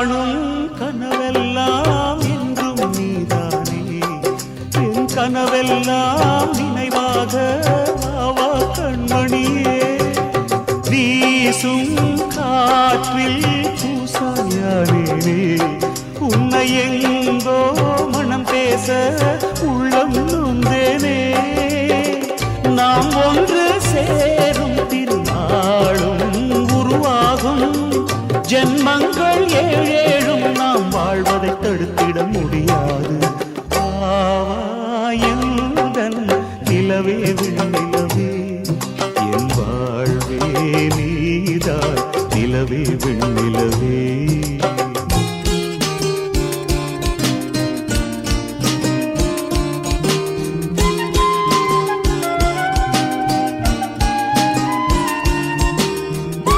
காணும் கனவெல்லாம் என்றும் நீதானே என் கனவெல்லாம் நினைவாக ஆவா கண்மணியே வீசும் காற்றில் பூசாயானே உன்னை எங்கோ மனம் பேச உள்ளம் நொந்தேனே நாம் ஒன்று சேரும் திருநாளும் உருவாகும் ஜென்மங்கள் ஏழேழும் நாம் வாழ்வதை தடுத்திட முடியாது ஆவாயுடன் நிலவே விண்ணிலவே என் வாழ்வே நீதான் நிலவே விண்ணிலவே